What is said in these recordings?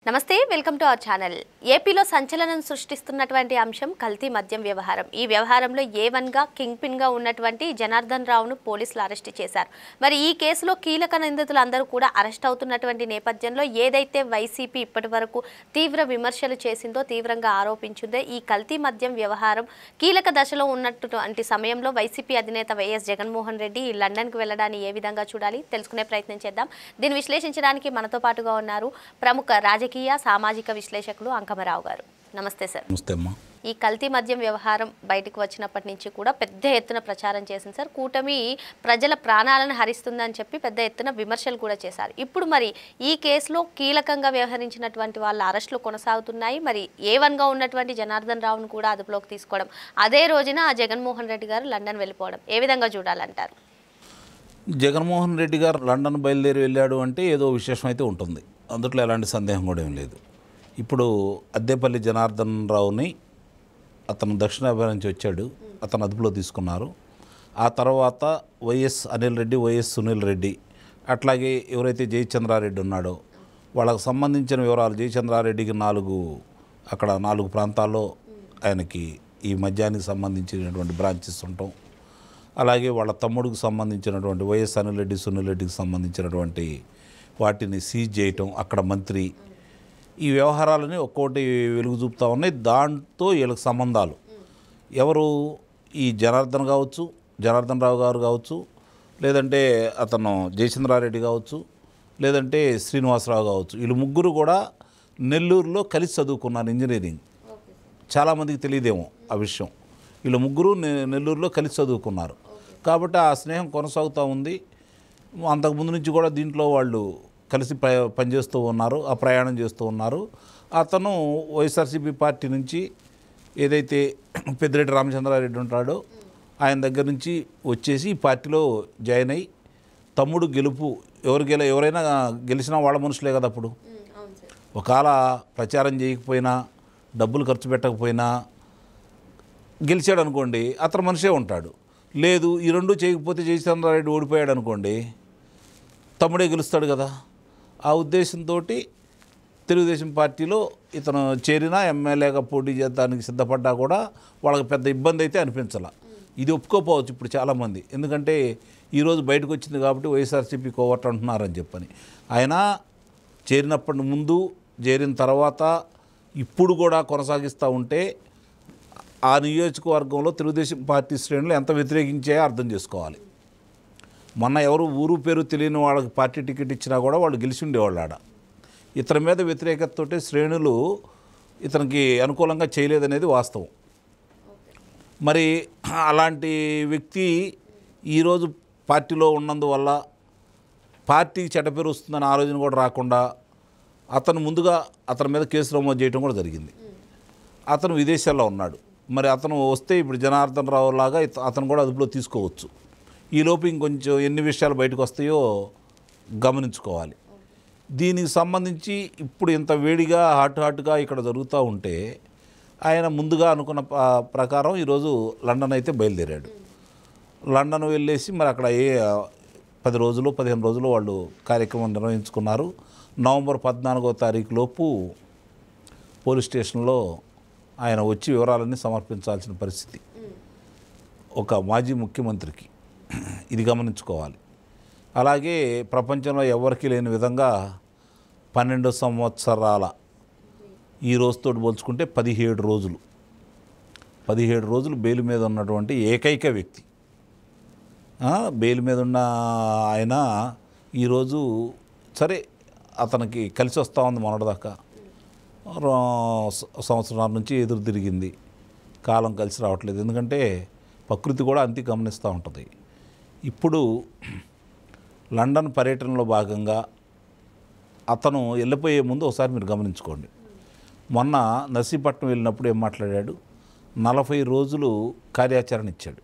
నమస్తే welcome to our channel. ఏపీలో సంచలనం సృష్టిస్తున్నటువంటి అంశం కల్తీ మద్యం వ్యవహారం. ఈ వ్యవహారంలో A1 గా కింగ్ పిన్ గా ఉన్నటువంటి జనార్దన్ రావును పోలీసులు అరెస్ట్ చేశారు. మరి ఈ కేసులో కీలక నిందితులందరూ కూడా అరెస్ట్ అవుతున్నటువంటి నేపథ్యంలో ఏదైతే వైసీపీ ఇప్పటివరకు తీవ్ర విమర్శలు చేసిందో, తీవ్రంగా ఆరోపించిందో ఈ కల్తీ మద్యం వ్యవహారం కీలక దశలో ఉన్నటువంటి సమయంలో వైసీపీ అధినేత వైఎస్ జగన్మోహన్ రెడ్డి లండన్కు వెళ్ళడాన్ని ఏ విధంగా చూడాలి తెలుసుకునే ప్రయత్నం చేద్దాం. దీన్ని విశ్లేషించడానికి మనతో పాటుగా ఉన్నారు ప్రముఖ రాజకీయ సామాజిక విశ్లేషకులు అంకమరావు గారు. నమస్తే సార్. నమస్తే అమ్మా. ఈ కల్తీ మద్యం వ్యవహారం బయటకు వచ్చినప్పటి నుంచి కూడా పెద్ద ఎత్తున ప్రచారం చేసింది సార్. కూటమి ప్రజల ప్రాణాలను హరిస్తుందని చెప్పి పెద్ద ఎత్తున విమర్శలు కూడా చేశారు. ఇప్పుడు మరి ఈ కేసులో కీలకంగా వ్యవహరించినటువంటి వాళ్ళ అరెస్టులు కొనసాగుతున్నాయి. మరి A1 గా ఉన్నటువంటి జనార్దన్ రావును కూడా అదుపులోకి తీసుకోవడం, అదే రోజున ఆ జగన్మోహన్ రెడ్డి గారు లండన్ వెళ్ళిపోవడం ఏ విధంగా చూడాలంటారు? జగన్మోహన్ రెడ్డి గారు లండన్ బయలుదేరి వెళ్ళాడు అంటే ఏదో విశేషం అయితే ఉంటుంది, అందులో ఎలాంటి సందేహం కూడా ఏం లేదు. ఇప్పుడు అద్దేపల్లి జనార్దన్ రావుని అతను దక్షిణాభిప్రాయం నుంచి వచ్చాడు, అతను అదుపులో తీసుకున్నారు. ఆ తర్వాత వైఎస్ అనిల్ రెడ్డి, వైఎస్ సునీల్ రెడ్డి, అట్లాగే ఎవరైతే జయచంద్రారెడ్డి ఉన్నాడో వాళ్ళకు సంబంధించిన వివరాలు, జయచంద్రారెడ్డికి 4 ప్రాంతాల్లో ఆయనకి ఈ మద్యానికి సంబంధించినటువంటి బ్రాంచెస్ ఉండటం, అలాగే వాళ్ళ తమ్ముడికి సంబంధించినటువంటి వైఎస్ అనిల్ రెడ్డి, సునీల్ రెడ్డికి సంబంధించినటువంటి వాటిని సీజ్ చేయటం, అక్కడ మంత్రి, ఈ వ్యవహారాలని ఒక్కోటి వెలుగు చూపుతూ ఉన్నాయి. దాంతో వీళ్ళకి సంబంధాలు ఎవరు, ఈ జనార్దన్ రావు గారు కావచ్చు, లేదంటే అతను జయచంద్రారెడ్డి కావచ్చు, లేదంటే శ్రీనివాసరావు కావచ్చు, వీళ్ళు ముగ్గురు కూడా నెల్లూరులో కలిసి చదువుకున్నారు ఇంజనీరింగ్. చాలామందికి తెలియదేమో ఆ విషయం. వీళ్ళు ముగ్గురు నెల్లూరులో కలిసి చదువుకున్నారు కాబట్టి ఆ స్నేహం కొనసాగుతూ ఉంది. అంతకుముందు నుంచి కూడా దీంట్లో వాళ్ళు కలిసి పనిచేస్తూ ఉన్నారు, ఆ ప్రయాణం చేస్తూ ఉన్నారు. అతను వైఎస్ఆర్సీపీ పార్టీ నుంచి ఏదైతే పెద్దిరెడ్డి రామచంద్రారెడ్డి ఉంటాడో ఆయన దగ్గర నుంచి వచ్చేసి ఈ పార్టీలో జాయిన్ అయ్యి, తమ్ముడు గెలుపు ఎవరైనా గెలిచినా వాళ్ళ మనుషులే కదా. అప్పుడు ఒకవేళ ప్రచారం చేయకపోయినా, డబ్బులు ఖర్చు పెట్టకపోయినా గెలిచాడు అనుకోండి, అతను మనిషే ఉంటాడు. లేదు ఈ రెండు చేయకపోతే జయచంద్రారెడ్డి ఓడిపోయాడు అనుకోండి, తమ్ముడే గెలుస్తాడు కదా. ఆ ఉద్దేశంతో తెలుగుదేశం పార్టీలో ఇతను చేరినా, ఎమ్మెల్యేగా పోటీ చేయడానికి సిద్ధపడ్డా కూడా వాళ్ళకి పెద్ద ఇబ్బంది అయితే అనిపించాల. ఇది ఒప్పుకోపోవచ్చు ఇప్పుడు చాలామంది, ఎందుకంటే ఈరోజు బయటకు వచ్చింది కాబట్టి వైఎస్ఆర్సీపీ కోవర్ట్ అంటున్నారని చెప్పని. ఆయన చేరినప్పటి ముందు, చేరిన తర్వాత, ఇప్పుడు కూడా కొనసాగిస్తూ ఉంటే ఆ నియోజకవర్గంలో తెలుగుదేశం పార్టీ శ్రేణులు ఎంత వ్యతిరేకించాయో అర్థం చేసుకోవాలి. మొన్న ఎవరు ఊరు పేరు తెలియని వాళ్ళకి పార్టీ టికెట్ ఇచ్చినా కూడా వాళ్ళు గెలిచి ఉండేవాళ్ళు ఆడ. ఇతని మీద వ్యతిరేకతతోటి శ్రేణులు ఇతనికి అనుకూలంగా చేయలేదనేది వాస్తవం. మరి అలాంటి వ్యక్తి ఈరోజు పార్టీలో ఉన్నందువల్ల పార్టీకి చెడ్డపేరు వస్తుందని ఆలోచన కూడా రాకుండా అతను ముందుగా అతని మీద కేసు నమోదు చేయడం కూడా జరిగింది. అతను విదేశాల్లో ఉన్నాడు. మరి అతను వస్తే ఇప్పుడు జనార్దన్ రావు లాగా అతను కూడా అదుపులో తీసుకోవచ్చు. ఈలోపు ఇంకొంచెం ఎన్ని విషయాలు బయటకు వస్తాయో గమనించుకోవాలి. దీనికి సంబంధించి ఇప్పుడు ఇంత వేడిగా హాట్గా ఇక్కడ జరుగుతూ ఉంటే ఆయన ముందుగా అనుకున్న ప్రకారం ఈరోజు లండన్ అయితే బయలుదేరాడు. లండన్ వెళ్ళేసి మరి అక్కడ 10 రోజులు 15 రోజులు వాళ్ళు కార్యక్రమం నిర్వహించుకున్నారు. నవంబర్ 14వ తారీఖు లోపు పోలీస్ స్టేషన్లో ఆయన వచ్చి వివరాలన్నీ సమర్పించాల్సిన పరిస్థితి ఒక మాజీ ముఖ్యమంత్రికి. ఇది గమనించుకోవాలి. అలాగే ప్రపంచంలో ఎవరికీ లేని విధంగా 12 సంవత్సరాల ఈ రోజుతో పోల్చుకుంటే 17 రోజులు బెయిల్ మీద ఉన్నటువంటి ఏకైక వ్యక్తి. బెయిల్ మీద ఉన్న ఆయన ఈరోజు సరే అతనికి కలిసి వస్తూ ఉంది. మొన్నటిదాకా సంవత్సరాల నుంచి ఎదురు తిరిగింది, కాలం కలిసి రావట్లేదు. ఎందుకంటే ప్రకృతి కూడా అంతే గమనిస్తూ ఉంటుంది. ఇప్పుడు లండన్ పర్యటనలో భాగంగా అతను వెళ్ళిపోయే ముందు ఒకసారి మీరు గమనించుకోండి. మొన్న నర్సీపట్నం వెళ్ళినప్పుడు ఏం మాట్లాడాడు, 40 రోజులు కార్యాచరణ ఇచ్చాడు.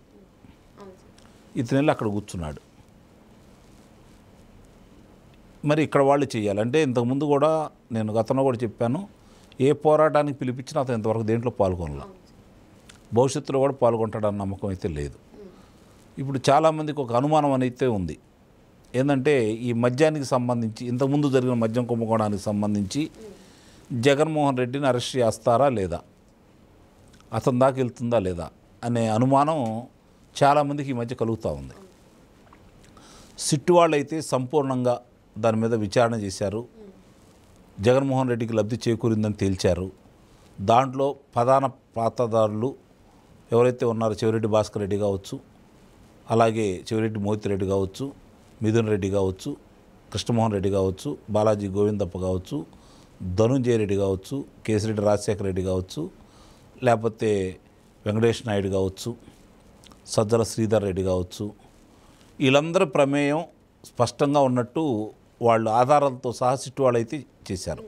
ఇతను వెళ్ళి అక్కడ కూర్చున్నాడు. మరి ఇక్కడ వాళ్ళు చేయాలంటే ఇంతకుముందు కూడా నేను గతంలో కూడా చెప్పాను, ఏ పోరాటానికి పిలిపించినా అతను ఇంతవరకు దేంట్లో పాల్గొనలా. భవిష్యత్తులో కూడా పాల్గొంటాడన్న నమ్మకం అయితే లేదు. ఇప్పుడు చాలామందికి ఒక అనుమానం అయితే ఉంది, ఏంటంటే ఈ మద్యానికి సంబంధించి ఇంతకుముందు జరిగిన మద్యం కుంభకోణానికి సంబంధించి జగన్మోహన్ రెడ్డిని అరెస్ట్ చేస్తారా లేదా, అతని దాకా వెళ్తుందా లేదా అనే అనుమానం చాలామందికి ఈ మధ్య కలుగుతూ ఉంది. సిట్టు వాళ్ళైతే సంపూర్ణంగా దాని మీద విచారణ చేశారు. జగన్మోహన్ రెడ్డికి లబ్ధి చేకూరిందని తేల్చారు. దాంట్లో ప్రధాన పాత్రదారులు ఎవరైతే ఉన్నారో చెవిరెడ్డి భాస్కర్ రెడ్డి కావచ్చు, అలాగే చెవిరెడ్డి మోతిరెడ్డి కావచ్చు, మిథున్ రెడ్డి కావచ్చు, కృష్ణమోహన్ రెడ్డి కావచ్చు, బాలాజీ గోవిందప్ప కావచ్చు, ధనుంజయ రెడ్డి కావచ్చు, కేసిరెడ్డి రాజశేఖర రెడ్డి కావచ్చు, లేకపోతే వెంకటేష్ నాయుడు కావచ్చు, సజ్జల శ్రీధర్ రెడ్డి కావచ్చు, వీళ్ళందరి ప్రమేయం స్పష్టంగా ఉన్నట్టు వాళ్ళు ఆధారాలతో సహా సిట్టు వాళ్ళైతే చేశారు.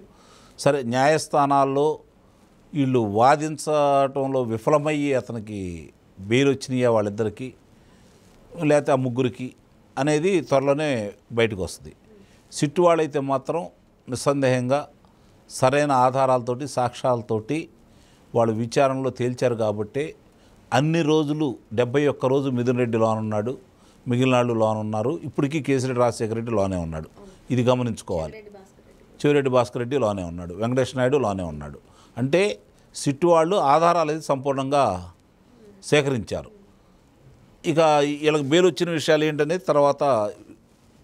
సరే, న్యాయస్థానాల్లో వీళ్ళు వాదించటంలో విఫలమయ్యి అతనికి బెయిల్ వచ్చినాయా వాళ్ళిద్దరికీ, లేకపోతే ఆ ముగ్గురికి అనేది త్వరలోనే బయటకు వస్తుంది. సిట్టు వాళ్ళైతే మాత్రం నిస్సందేహంగా సరైన ఆధారాలతోటి సాక్ష్యాలతోటి వాళ్ళు విచారణలో తేల్చారు. కాబట్టి అన్ని రోజులు 71 రోజు మిథున్ రెడ్డి లోన్ ఉన్నాడు, మిగిలిన వాళ్ళు లోన్ ఉన్నారు. ఇప్పటికీ కేసిరెడ్డి రాజశేఖర రెడ్డి లోనే ఉన్నాడు. ఇది గమనించుకోవాలి. చెవిరెడ్డి భాస్కర్ రెడ్డి లోనే ఉన్నాడు, వెంకటేష్ నాయుడు లోనే ఉన్నాడు. అంటే సిట్టు వాళ్ళు ఆధారాలు అయితే సంపూర్ణంగా సేకరించారు. ఇక వీళ్ళకి బెయిల్ వచ్చిన విషయాలు ఏంటనేది తర్వాత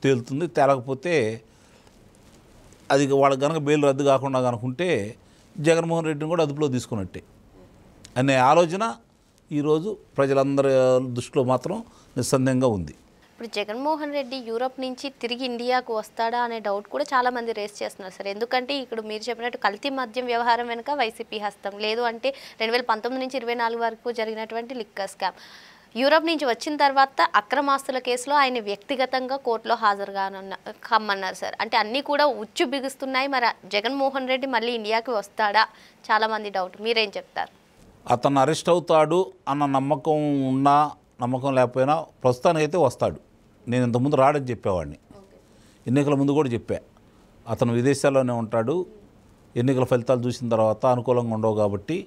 తేలుతుంది. తేలకపోతే అది వాళ్ళకి కనుక బెయిల్ రద్దు కాకుండా కనుకుంటే జగన్మోహన్ రెడ్డిని కూడా అదుపులో తీసుకున్నట్టే అనే ఆలోచన ఈరోజు ప్రజలందరి దృష్టిలో మాత్రం నిస్సందేహంగా ఉంది. ఇప్పుడు జగన్మోహన్ రెడ్డి యూరోప్ నుంచి తిరిగి ఇండియాకు వస్తాడా అనే డౌట్ కూడా చాలా మంది రేస్ చేస్తున్నారు సార్. ఎందుకంటే ఇక్కడ మీరు చెప్పినట్టు కల్తీ మద్యం వ్యవహారం వెనుక వైసీపీ హస్తం, లేదు అంటే 2019 నుంచి 24 వరకు జరిగినటువంటి లిక్కర్ స్కామ్, యూరోప్ నుంచి వచ్చిన తర్వాత అక్రమాస్తుల కేసులో ఆయన వ్యక్తిగతంగా కోర్టులో కమ్మన్నారు సార్. అంటే అన్నీ కూడా ఉచ్చు బిగుస్తున్నాయి. మరి జగన్మోహన్ రెడ్డి మళ్ళీ ఇండియాకి వస్తాడా చాలామంది డౌట్, మీరేం చెప్తారు? అతను అరెస్ట్ అవుతాడు అన్న నమ్మకం ఉన్నా నమ్మకం లేకపోయినా ప్రస్తుతానికైతే వస్తాడు. నేను ఇంతకుముందు రాడని చెప్పేవాడిని, ఎన్నికల ముందు కూడా చెప్పా. అతను విదేశాల్లోనే ఉంటాడు, ఎన్నికల ఫలితాలు చూసిన తర్వాత అనుకూలంగా ఉండవు కాబట్టి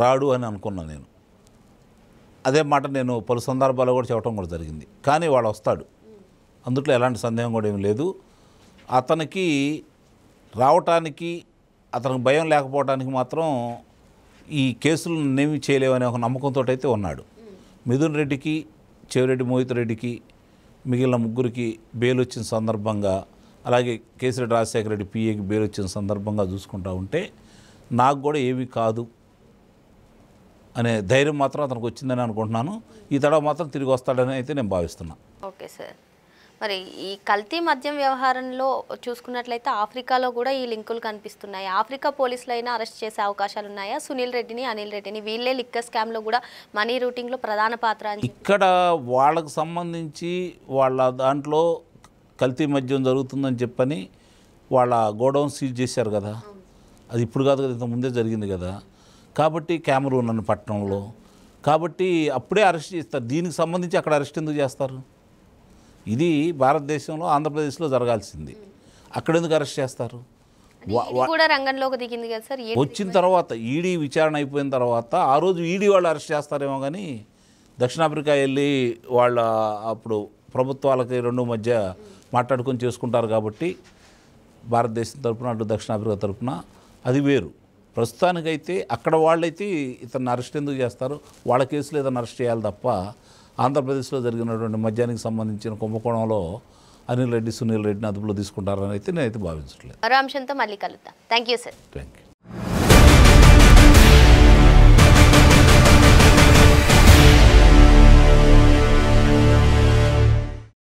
రాడు అని అనుకున్నాను నేను. అదే మాట నేను పలు సందర్భాల్లో కూడా చెప్పడం కూడా జరిగింది. కానీ వాడు వస్తాడు, అందుట్లో ఎలాంటి సందేహం కూడా ఏమి లేదు. అతనికి రావటానికి అతనికి భయం లేకపోవడానికి మాత్రం ఈ కేసులను నేమి చేయలేవనే ఒక నమ్మకంతో అయితే ఉన్నాడు. మిథున్ రెడ్డికి, చెవిరెడ్డి మోహిత్ రెడ్డికి, మిగిలిన ముగ్గురికి బెయిల్ వచ్చిన సందర్భంగా, అలాగే కేసిరెడ్డి రాజశేఖర రెడ్డి పిఏకి బెయిల్ వచ్చిన సందర్భంగా చూసుకుంటా ఉంటే నాకు కూడా ఏమీ కాదు అనే ధైర్యం మాత్రం అతనికి వచ్చిందని అనుకుంటున్నాను. ఈ తడవ మాత్రం తిరిగి వస్తాడని అయితే నేను భావిస్తున్నాను. Okay sir. మరి ఈ కల్తీ మద్యం వ్యవహారంలో చూసుకున్నట్లయితే ఆఫ్రికాలో కూడా ఈ లింకులు కనిపిస్తున్నాయి. ఆఫ్రికా పోలీసులు అయినా అరెస్ట్ చేసే అవకాశాలు ఉన్నాయా? సునీల్ రెడ్డిని, అనిల్ రెడ్డిని, వీళ్ళే లిక్కర్ స్కామ్లో కూడా మనీ రూటింగ్లో ప్రధాన పాత్ర అని ఇక్కడ వాళ్ళకు సంబంధించి వాళ్ళ దాంట్లో కల్తీ మద్యం జరుగుతుందని చెప్పని వాళ్ళ గోడౌన్ సీజ్ చేశారు కదా. అది ఇప్పుడు కాదు కదా, ఇంత ముందే జరిగింది కదా. కాబట్టి కెమెరూన్ అనే పట్టణంలో, కాబట్టి అప్పుడే అరెస్ట్ చేస్తారు. దీనికి సంబంధించి అక్కడ అరెస్ట్ ఎందుకు చేస్తారు? ఇది భారతదేశంలో ఆంధ్రప్రదేశ్లో జరగాల్సింది, అక్కడ ఎందుకు అరెస్ట్ చేస్తారు? కూడా రంగంలోకి దిగింది కదా సార్. వచ్చిన తర్వాత ఈడీ విచారణ అయిపోయిన తర్వాత ఆ రోజు ఈడీ వాళ్ళు అరెస్ట్ చేస్తారేమో, కానీ దక్షిణాఫ్రికా వెళ్ళి వాళ్ళ అప్పుడు ప్రభుత్వాలకి రెండు మధ్య మాట్లాడుకొని చేసుకుంటారు. కాబట్టి భారతదేశం తరపున అటు దక్షిణాఫ్రికా తరపున అది వేరు. ప్రస్తుతానికైతే అక్కడ వాళ్ళైతే ఇతన్ని అరెస్ట్ ఎందుకు చేస్తారు? వాళ్ళ కేసులో ఏదైనా అరెస్ట్ చేయాలి తప్ప ఆంధ్రప్రదేశ్లో జరిగినటువంటి మద్యానికి సంబంధించిన కుంభకోణంలో అనిల్ రెడ్డి, సునీల్ రెడ్డిని అదుపులో తీసుకుంటారని అయితే నేనైతే భావించట్లేదు. మరో అంశంతో మళ్ళీ కలుద్దాం. Thank you sir. Thank you.